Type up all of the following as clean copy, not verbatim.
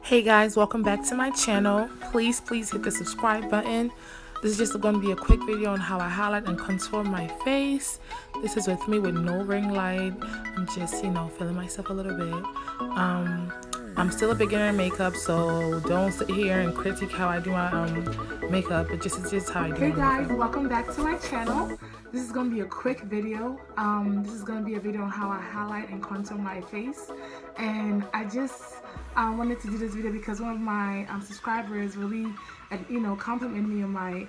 Hey guys, welcome back to my channel. Please hit the subscribe button. This is just going to be a quick video on how I highlight and contour my face. This is with me with no ring light. I'm just, feeling myself a little bit. I'm still a beginner in makeup, so don't sit here and critique how I do my makeup. It's just how I do my makeup. Hey guys, welcome back to my channel. This is going to be a quick video. This is going to be a video on how I highlight and contour my face. And I wanted to do this video because one of my subscribers really, complimented me on my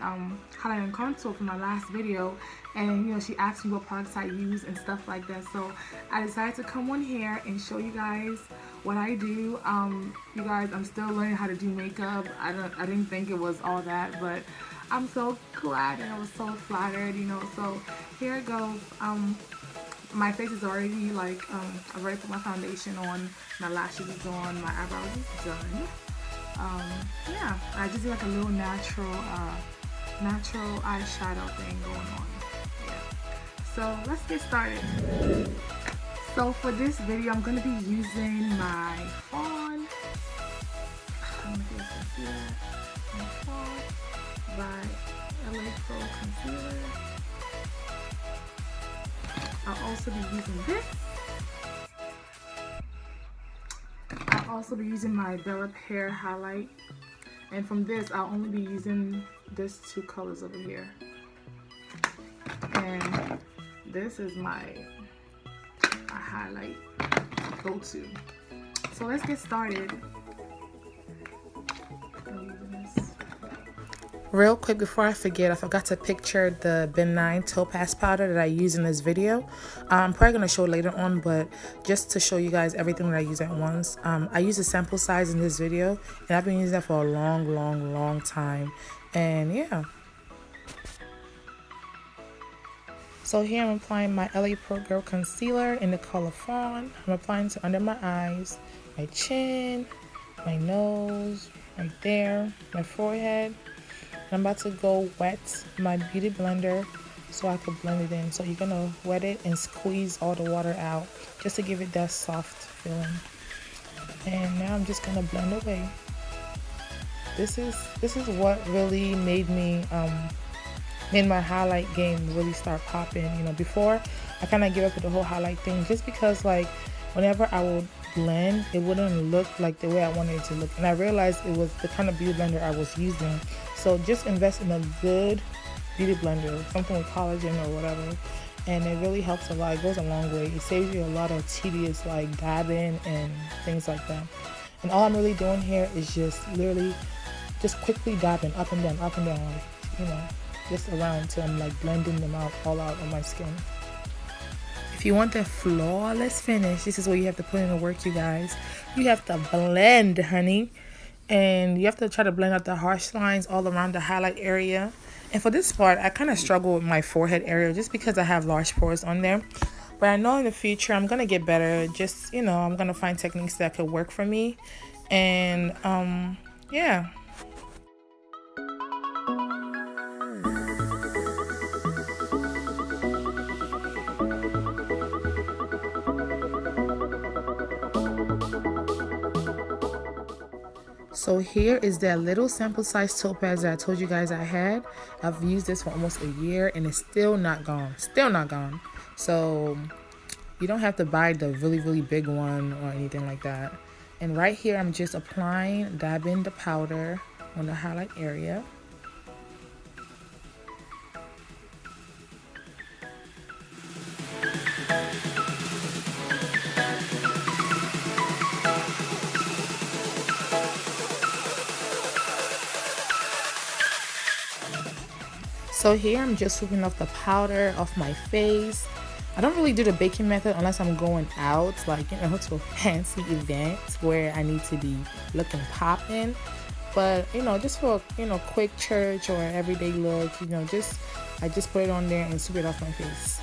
highlight and contour from my last video, and she asked me what products I use and stuff like that. So I decided to come on here and show you guys what I do. You guys, I'm still learning how to do makeup. I didn't think it was all that, but I'm so glad and I was so flattered, So here it goes. My face is already I've already put my foundation on, my lashes is on, my eyebrows is done. Yeah, I just do like a little natural eyeshadow thing going on. Yeah. So let's get started. So for this video, I'm gonna be using my Fawn. I'm gonna see that. My Fawn by LOCS Concealer. I'll also be using this. I'll also be using my BELLAPIERRE highlight. And from this, I'll only be using these two colors over here. And this is my highlight go-to. So let's get started. Real quick before I forget, I forgot to picture the benign Topaz powder that I use in this video. I'm probably going to show later on, but just to show you guys everything that I use at once. I use a sample size in this video, and I've been using that for a long time. And yeah. So here I'm applying my LA Pro Girl Concealer in the color Fawn. I'm applying it under my eyes, my chin, my nose, right there, my forehead. I'm about to go wet my beauty blender so I can blend it in. So you're gonna wet it and squeeze all the water out just to give it that soft feeling. And now I'm just gonna blend away. This is what really made me made my highlight game really start popping. Before I kind of give up with the whole highlight thing just because whenever I would blend, it wouldn't look like the way I wanted it to look, and I realized it was the kind of beauty blender I was using. So just invest in a good beauty blender, something with collagen or whatever, and it really helps a lot. It goes a long way. It saves you a lot of tedious dabbing and things like that. And all I'm really doing here is just literally just quickly dabbing up and down, just around till I'm blending them all out on my skin. If you want the flawless finish, this is where you have to put in the work, you guys. You have to blend, honey. And you have to try to blend out the harsh lines all around the highlight area. And for this part, I kind of struggle with my forehead area just because I have large pores on there. But I know in the future I'm going to get better. Just, I'm going to find techniques that could work for me. And, yeah. So here is that little sample size Topaz that I told you guys I had. I've used this for almost a year and it's still not gone. So you don't have to buy the really big one or anything like that. And right here I'm just dabbing the powder on the highlight area. So here I'm just sweeping off the powder off my face. I don't really do the baking method unless I'm going out, to a fancy event where I need to be looking popping. But just for quick church or everyday look, I just put it on there and sweep it off my face.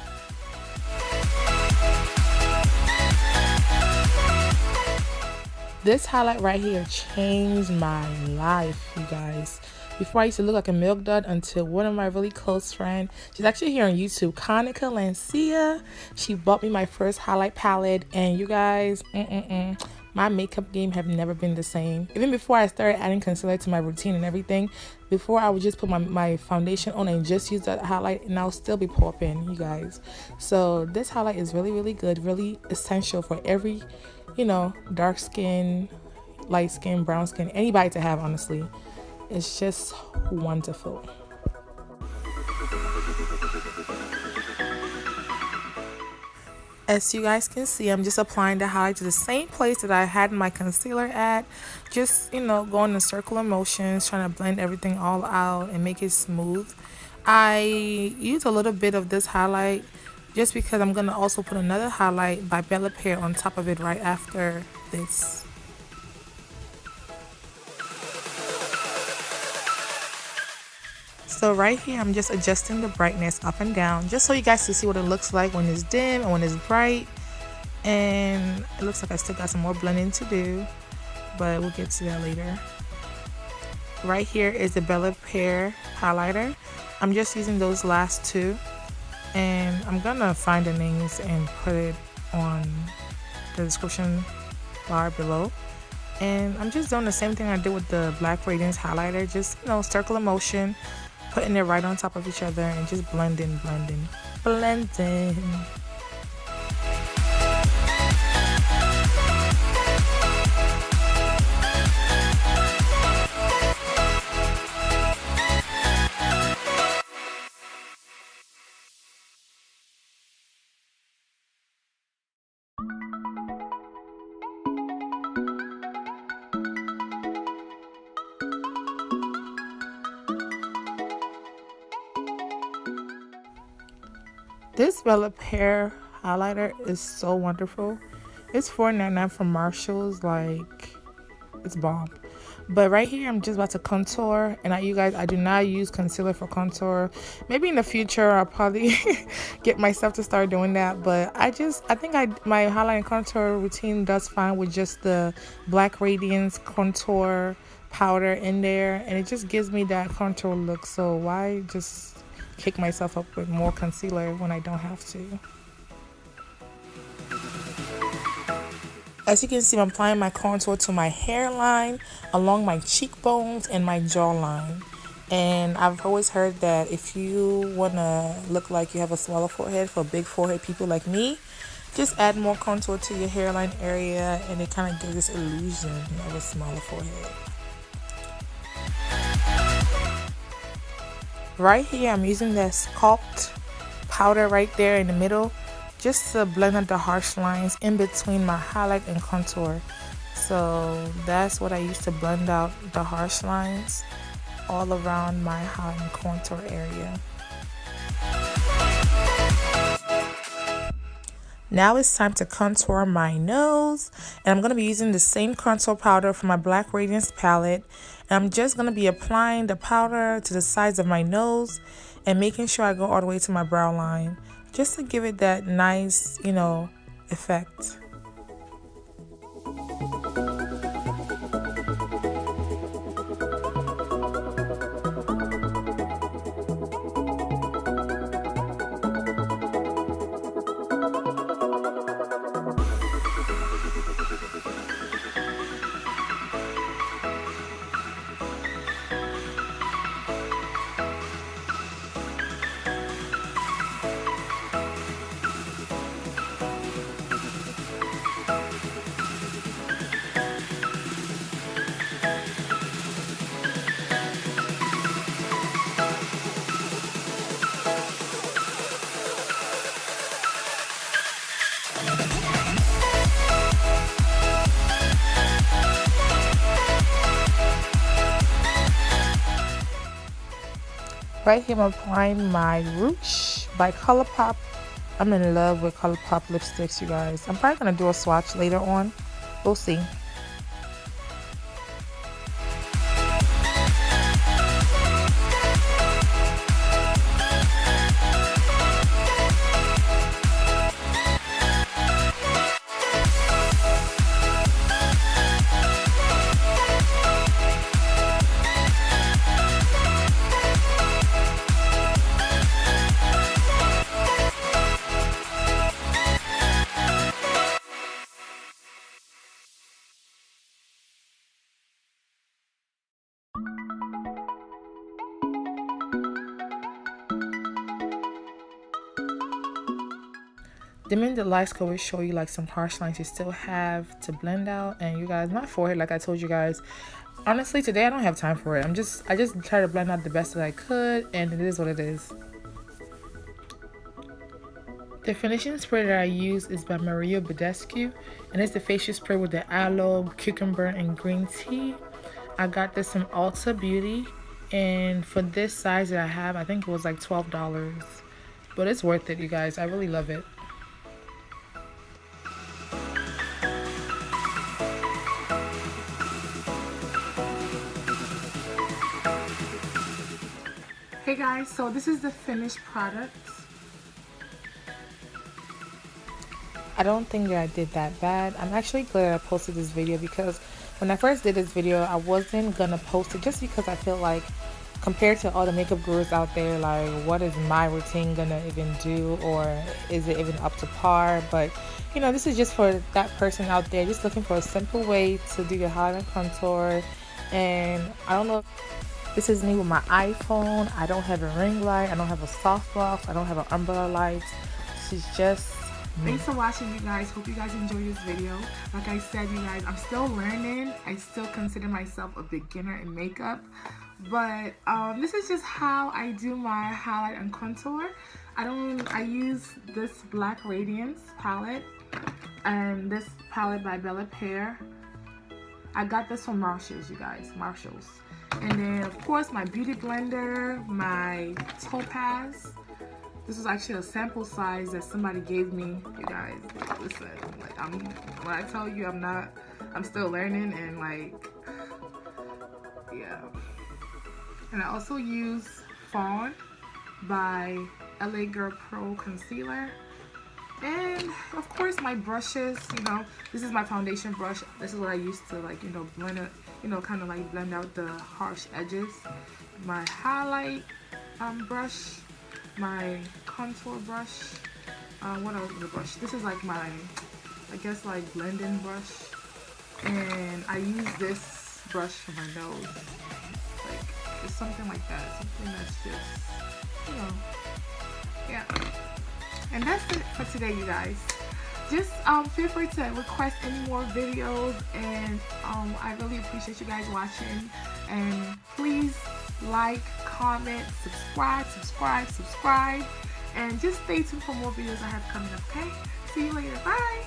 This highlight right here changed my life, you guys. Before I used to look like a milk dud until one of my really close friends, she's actually here on YouTube, Conceal, she bought me my first highlight palette, and you guys, my makeup game have never been the same. Even before I started adding concealer to my routine and everything, before I would just put my foundation on and just use that highlight and I'll still be popping, you guys. So this highlight is really, really good, really essential for every, you know, dark skin, light skin, brown skin, anybody to have, honestly. It's just wonderful. As you guys can see, I'm just applying the highlight to the same place that I had my concealer at. Just, you know, going in circular motions, trying to blend everything all out and make it smooth. I use a little bit of this highlight just because I'm going to also put another highlight by BELLAPIERRE on top of it right after this. So right here, I'm just adjusting the brightness up and down just so you guys can see what it looks like when it's dim and when it's bright. And it looks like I still got some more blending to do, but we'll get to that later. Right here is the BELLAPIERRE highlighter. I'm just using those last two, and I'm gonna find the names and put it on the description bar below. And I'm just doing the same thing I did with the Black Radiance highlighter, just, you know, circular motion, putting it right on top of each other and just blending. This BELLAPIERRE highlighter is so wonderful. It's $4.99 from Marshalls, like, it's bomb. But right here, I'm just about to contour, and you guys, I do not use concealer for contour. Maybe in the future, I'll probably get myself to start doing that. But I think my highlight and contour routine does fine with just the Black Radiance contour powder in there, and it just gives me that contour look. So why just kick myself up with more concealer when I don't have to? As you can see, I'm applying my contour to my hairline, along my cheekbones and my jawline. And I've always heard that if you want to look like you have a smaller forehead for big forehead people like me, just add more contour to your hairline area and it kind of gives this illusion of a smaller forehead. Right here, I'm using that sculpt powder right there in the middle just to blend out the harsh lines in between my highlight and contour. So that's what I use to blend out the harsh lines all around my highlight and contour area. Now it's time to contour my nose, and I'm going to be using the same contour powder from my Black Radiance palette. And I'm just going to be applying the powder to the sides of my nose and making sure I go all the way to my brow line just to give it that nice, you know, effect. Right here, I'm applying my ROOCH by COLOURPOP. I'm in love with COLOURPOP lipsticks, you guys. I'm probably going to do a swatch later on. We'll see. Dimming the lights could always show you like some harsh lines you still have to blend out. And you guys, my forehead, like I told you guys, honestly today I don't have time for it. I just try to blend out the best that I could, and it is what it is. The finishing spray that I use is by Maria Badescu, and it's the facial spray with the aloe, cucumber, and green tea. I got this from Ulta Beauty, and for this size that I have, I think it was like $12. But it's worth it, you guys. I really love it. Hey guys, so this is the finished product. I don't think that I did that bad. I'm actually glad I posted this video, because when I first did this video, I wasn't gonna post it just because I feel like, compared to all the makeup gurus out there, like what is my routine gonna even do, or is it even up to par? But you know, this is just for that person out there just looking for a simple way to do your highlight and contour. And I don't know, this is me with my iPhone. I don't have a ring light, I don't have a softbox, I don't have an umbrella light. This is just me. Thanks for watching, you guys. Hope you guys enjoyed this video. Like I said, you guys, I'm still learning. I still consider myself a beginner in makeup, but this is just how I do my highlight and contour. I use this black Radiance palette and this palette by BELLAPIERRE. I got this from Marshalls, you guys, Marshalls. And then of course my beauty blender, my Topaz. This was actually a sample size that somebody gave me, you guys. Listen, like when I tell you I'm still learning, and like, yeah. And I also use Fawn by LA Girl Pro Concealer. And of course my brushes, you know, this is my foundation brush. This is what I use to, like, you know, blend it, you know, kind of like blend out the harsh edges. My highlight brush, my contour brush, what else is the brush? This is like my, I guess, like blending brush. And I use this brush for my nose. Like, it's something like that, something that's just, you know, yeah. And that's it for today, you guys. Just feel free to request any more videos, and I really appreciate you guys watching. And please like, comment, subscribe, and just stay tuned for more videos I have coming up. Okay, see you later. Bye.